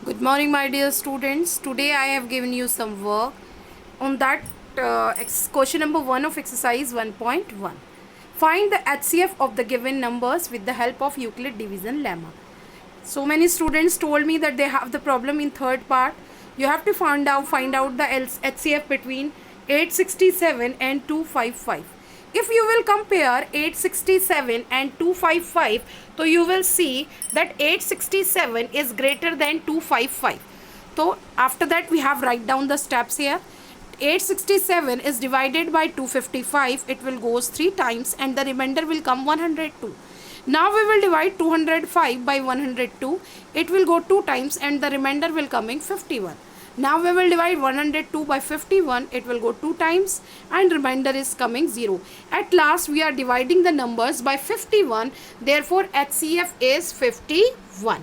Good morning, my dear students. Today I have given you some work on that question number 1 of exercise 1.1. Find the HCF of the given numbers with the help of Euclid division lemma. So many students told me that they have the problem in third part. You have to find out the HCF between 867 and 255. If you will compare 867 and 255, so you will see that 867 is greater than 255. So after that we have write down the steps here. 867 is divided by 255. It will goes 3 times and the remainder will come 102. Now we will divide 205 by 102. It will go 2 times and the remainder will coming 51. Now we will divide 102 by 51. It will go 2 times and remainder is coming 0. At last we are dividing the numbers by 51. Therefore HCF is 51.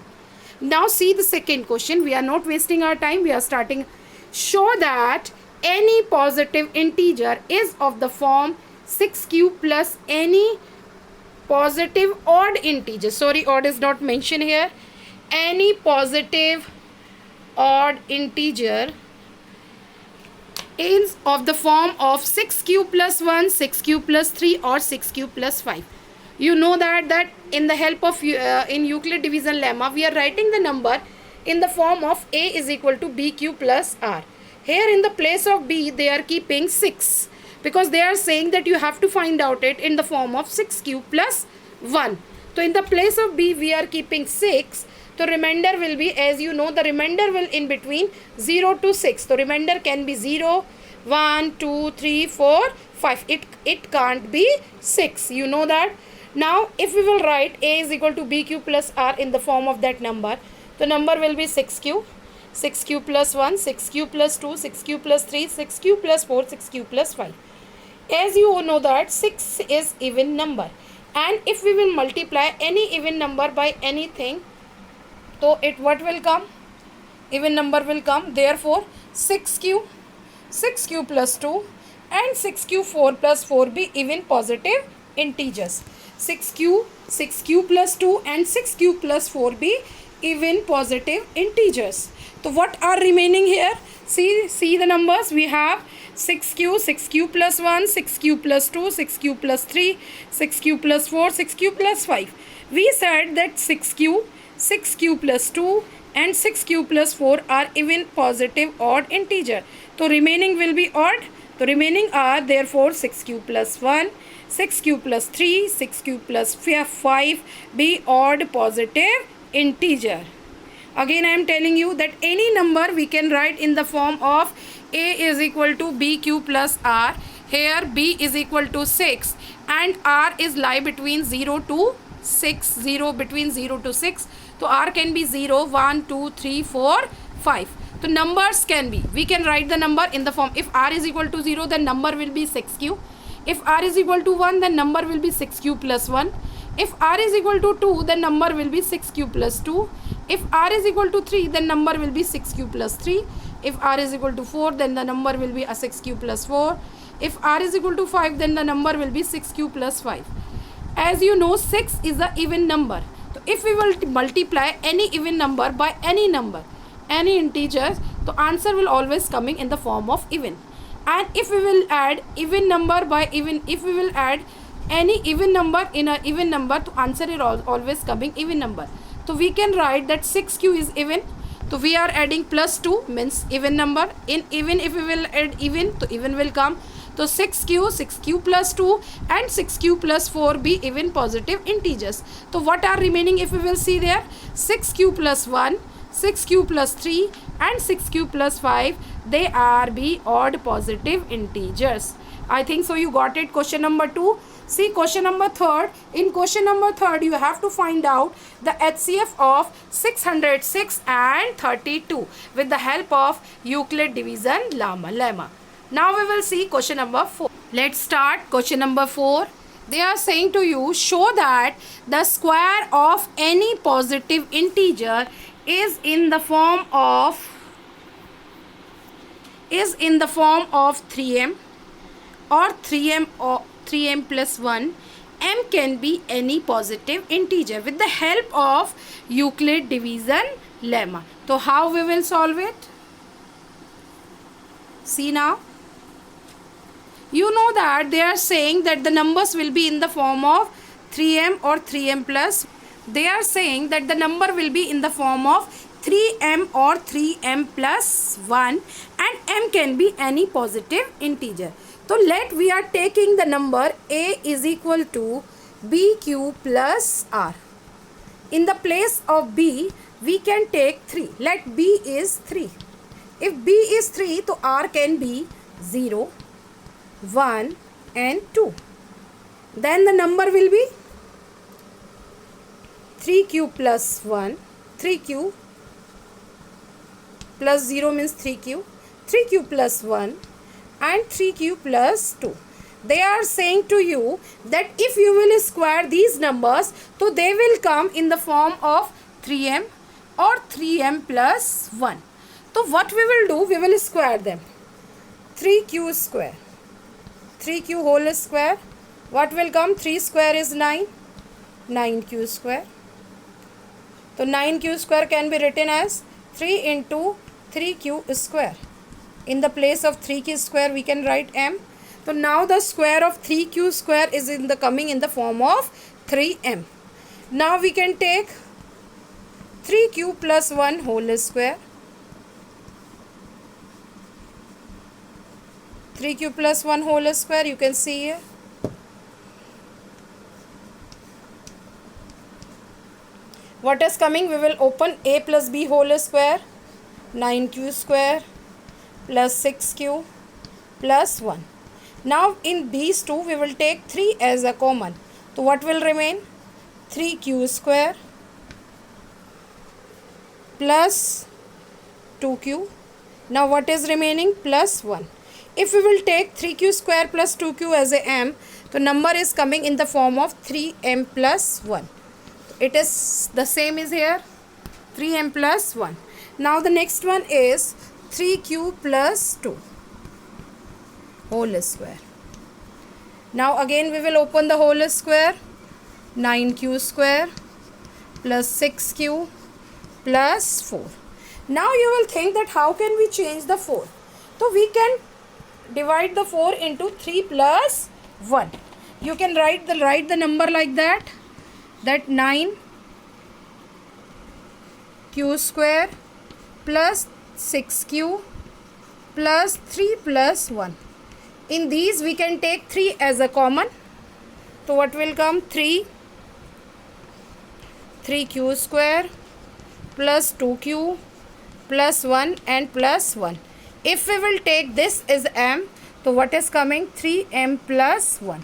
Now see the second question. We are not wasting our time. We are starting. Show that any positive integer is of the form 6q plus any positive odd integer. Sorry, odd is not mentioned here. Any positive odd integer is of the form of 6q plus 1, 6q plus 3 or 6q plus 5. You know that in the help of in Euclid division lemma we are writing the number in the form of a is equal to bq plus r. Here in the place of b they are keeping 6 because they are saying that you have to find out it in the form of 6q plus 1. So in the place of b we are keeping 6. So remainder will be, as you know, the remainder will in between 0 to 6. So remainder can be 0, 1, 2, 3, 4, 5. It can't be 6. You know that. Now if we will write a is equal to bq plus r in the form of that number, the number will be 6q. 6q plus 1, 6q plus 2, 6q plus 3, 6q plus 4, 6q plus 5. As you know that 6 is even number. And if we will multiply any even number by anything, so it what will come? Even number will come. Therefore 6q plus 2 and 6q 4 plus 4 be even positive integers. 6q plus 2 and 6q plus 4 be even positive integers. So what are remaining here? See the numbers. We have 6q plus 1, 6q plus 2, 6q plus 3, 6q plus 4, 6q plus 5. We said that 6q plus 2 and 6q plus 4 are even positive odd integer. So remaining will be odd. So remaining are therefore 6q plus 1, 6q plus 3, 6q plus 5 be odd positive integer. Again I am telling you that any number we can write in the form of a is equal to bq plus r. Here b is equal to 6 and r is lie between 0 to 6, 0 between 0 to 6. So r can be 0, 1, 2, 3, 4, 5. So numbers can be, we can write the number in the form, if r is equal to 0 then number will be 6q. If r is equal to 1 then number will be 6q plus 1. If r is equal to 2 then number will be 6q plus 2. If r is equal to 3 then number will be 6q plus 3. If r is equal to 4 then the number will be a 6q plus 4. If r is equal to 5 then the number will be 6q plus 5. As you know 6 is a even number. So if we will multiply any even number by any number, any integers, the answer will always coming in the form of even. And if we will add even number by even, if we will add any even number in a even number, the answer is always coming even number. So we can write that 6q is even. So we are adding plus 2 means even number. In even if we will add even, so even will come. So 6q plus 2 and 6q plus 4 be even positive integers. So what are remaining if we will see there? 6q plus 1, 6q plus 3 and 6q plus 5, they are be odd positive integers. I think so you got it. Question number 2. See question number 3rd. In question number 3rd you have to find out the HCF of 606 and 32 with the help of Euclid division lemma. Now we will see question number 4. Let's start question number 4. They are saying to you, show that the square of any positive integer is in the form of 3m or 3m plus 1. M can be any positive integer with the help of Euclid division lemma. So how we will solve it? See now. You know that they are saying that the numbers will be in the form of 3m or 3m plus. They are saying that the number will be in the form of 3m or 3m plus 1, and m can be any positive integer. So we are taking the number a is equal to bq plus r. In the place of b, we can take 3. Let b is 3. If b is 3, so r can be 0, 1 and 2. Then the number will be 3q plus 1. 3q plus 0 means 3q. 3q plus 1 and 3q plus 2. They are saying to you that if you will square these numbers, so they will come in the form of 3m or 3m plus 1. So what we will do, we will square them. 3q square. 3q whole square. What will come? 3 square is 9. 9q square. So 9q square can be written as 3 into 3q square. In the place of 3q square, we can write m. So now the square of 3q square is coming in the form of 3m. Now we can take 3q plus 1 whole square. 3q plus 1 whole square, you can see here. What is coming? We will open a plus b whole square. 9q square plus 6q plus 1. Now in these two, we will take 3 as a common. So what will remain? 3q square plus 2q. Now what is remaining? Plus 1. If we will take 3q square plus 2q as a m, the number is coming in the form of 3m plus 1. It is the same is here, 3m plus 1. Now the next one is 3q plus 2 whole square. Now again we will open the whole square. 9q square plus 6q plus 4. Now you will think that how can we change the 4? So we can divide the 4 into 3 plus 1. You can write the number like that 9q square plus 6q plus 3 plus 1. In these we can take 3 as a common. So what will come? 3q square plus 2q plus 1 and plus 1. If we will take this as m, so what is coming? 3m plus 1.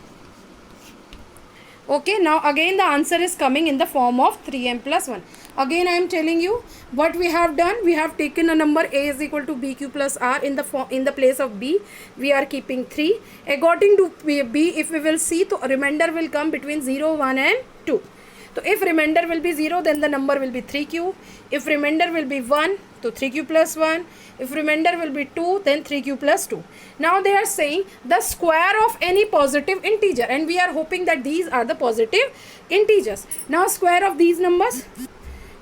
Okay, now again the answer is coming in the form of 3m plus 1. Again I am telling you what we have done. We have taken a number a is equal to bq plus r. In the place of b, we are keeping 3. According to b, if we will see, so remainder will come between 0, 1 and 2. So if remainder will be 0, then the number will be 3q. If remainder will be 1, so 3q plus 1. If remainder will be 2, then 3q plus 2. Now they are saying the square of any positive integer, and we are hoping that these are the positive integers. Now square of these numbers,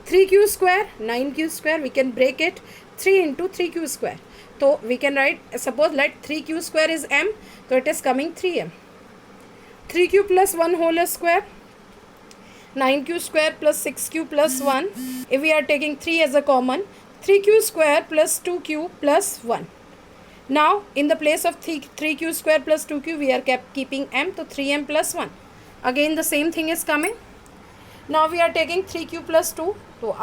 3q square, 9q square, we can break it 3 into 3q square. So we can write, suppose let 3q square is m, so it is coming 3m. 3q plus 1 whole square, 9q square plus 6q plus 1. If we are taking 3 as a common, 3q square plus 2q plus 1. Now in the place of 3q square plus 2q, we are keeping m, to 3m plus 1. Again the same thing is coming. Now we are taking 3q plus 2, so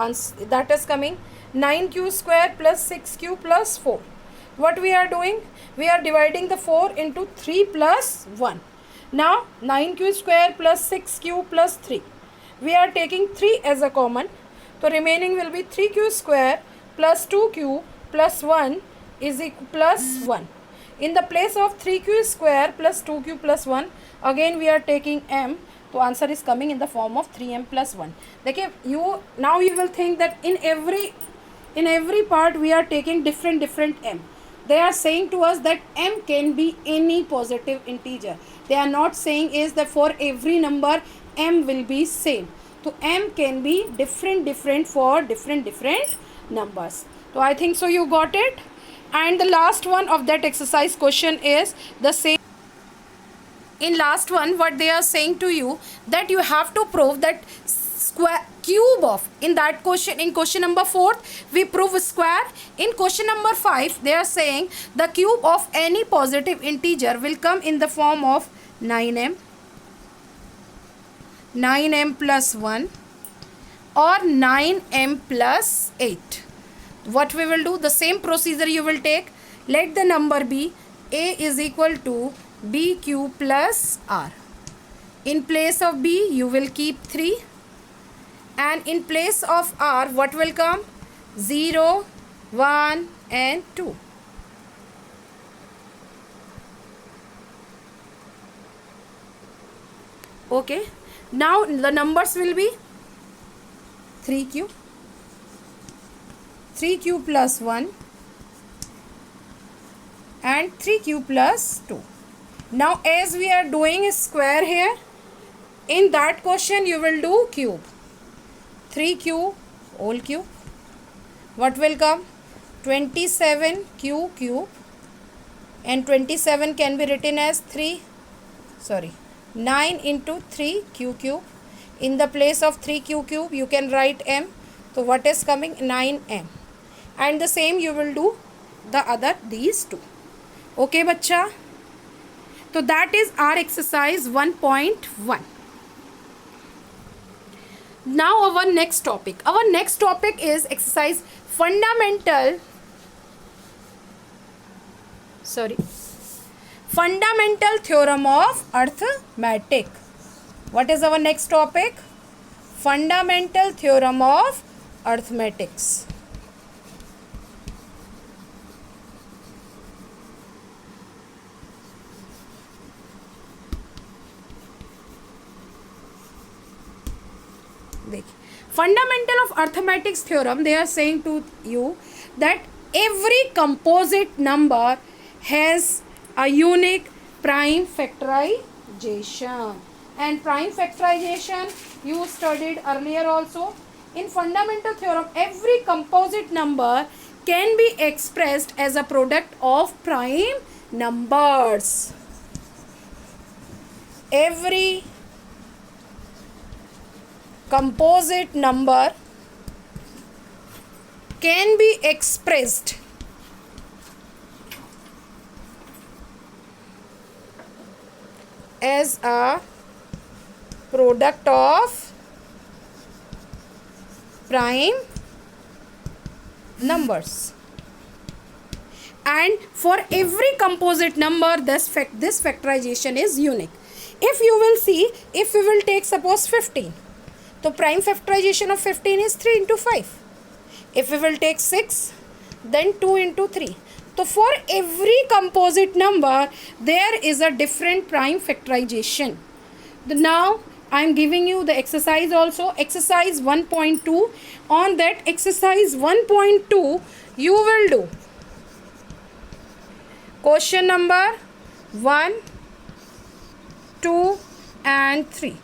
that is coming 9q square plus 6q plus 4. What we are doing? We are dividing the 4 into 3 plus 1. Now 9q square plus 6q plus 3. We are taking 3 as a common. So remaining will be 3q square plus 2q plus 1 is equal plus 1. In the place of 3q square plus 2q plus 1, again we are taking m. So answer is coming in the form of 3m plus 1. Okay, now you will think that in every part we are taking different m. They are saying to us that m can be any positive integer. They are not saying is that for every number m will be same. तो m can be different for different numbers. So I think so you got it. And the last one of that exercise question is the same. In last one, what they are saying to you, that you have to prove that square cube of, in that question, in question number 4 we prove square. In question number 5 they are saying the cube of any positive integer will come in the form of 9m plus 1 or 9m plus 8. What we will do, the same procedure you will take. Let the number be a is equal to bq plus r. In place of b you will keep 3, and in place of r what will come? 0, 1 and 2. Okay, now the numbers will be 3q plus 1 and 3q plus 2. Now as we are doing a square here, in that question you will do cube. 3q whole cube, what will come? 27q cube, and 27 can be written as 9 into 3q cube. In the place of 3q cube you can write m. So what is coming? 9m. And the same you will do the other these two. Okay bachcha. So that is our exercise 1.1. Now our next topic. Our next topic is exercise fundamental theorem of arithmetic. What is our next topic? Fundamental theorem of arithmetics. Fundamental of arithmetics theorem, they are saying to you that every composite number has a unique prime factorization. And prime factorization you studied earlier also. In fundamental theorem, every composite number can be expressed as a product of prime numbers. Every composite number can be expressed as a product of prime numbers. And for every composite number this factorization is unique. If you will see, if we will take suppose 15, so prime factorization of 15 is 3 into 5. If we will take 6, then 2 into 3. So for every composite number there is a different prime factorization. Now I am giving you the exercise also, exercise 1.2. On that exercise 1.2 you will do question number 1, 2 and 3.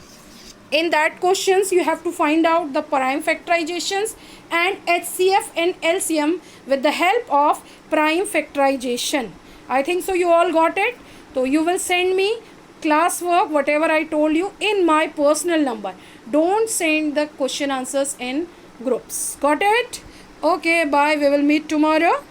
In that questions you have to find out the prime factorizations and HCF and LCM with the help of prime factorization. I think so you all got it. So you will send me classwork whatever I told you in my personal number. Don't send the question answers in groups. Got it? Okay, bye. We will meet tomorrow.